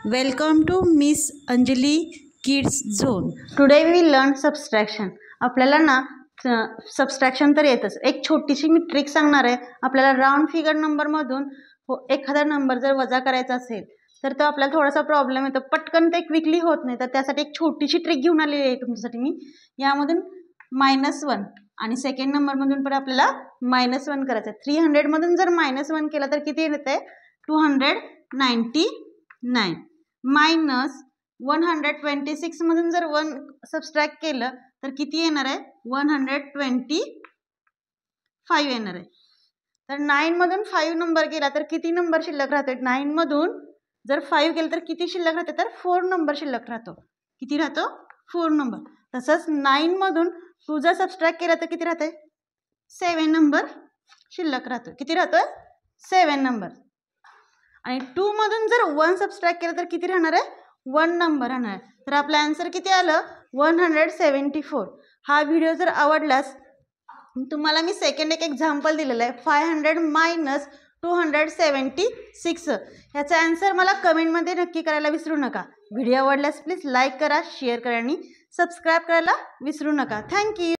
Welcome to Miss Anjali Kids Zone. Today we learn subtraction. आपल्याला ना subtraction तर येतच. एक छोटीशी मी ट्रिक सांगणार आहे. आपल्याला राऊंड फिगर नंबर मधून एखादा नंबर जर वजा करायचा असेल तर तो आपल्याला थोडासा प्रॉब्लेम येतो. पटकन ते क्विकली होत नाही. तर त्यासाठी एक छोटीशी ट्रिक घेऊन आलेली आहे तुमच्यासाठी मी. यामधून -1 आणि सेकंड नंबर मधून पण आपल्याला -1 करायचं आहे. 300 मधून जर -1 केला तर किती येते? 299 -126 मधून जर 1 सबट्रॅक्ट केलं तर किती येणार आहे? 125 येणार आहे. तर 9 मधून 5 नंबर गेला तर किती नंबर शिल्लक राहतो? 9 मधून जर 5 गेलं तर किती शिल्लक राहते? तर 4 नंबर शिल्लक राहतो. किती राहतो? 4 नंबर. तसंच 9 मधून 2 जर सबट्रॅक्ट केला तर किती राहते? 7 नंबर शिल्लक राहतो. किती राहतोय? 7 नंबर. आणि 2 मधून जर 1 सबट्रॅक्ट केलं तर किती राहणार आहे? 1 नंबर राहणार आहे. तर आपलं आन्सर किती आलं? 174. हा व्हिडिओ जर आवडलास तुम्हाला मी सेकंड एक एक्झाम्पल दिलेलं आहे. 500 - 276 याचा आन्सर मला कमेंटमध्ये नक्की करायला विसरू नका. व्हिडिओ आवडल्यास प्लीज लाईक करा, शेअर करा आणि सबस्क्राईब करायला विसरू नका. थँक्यू.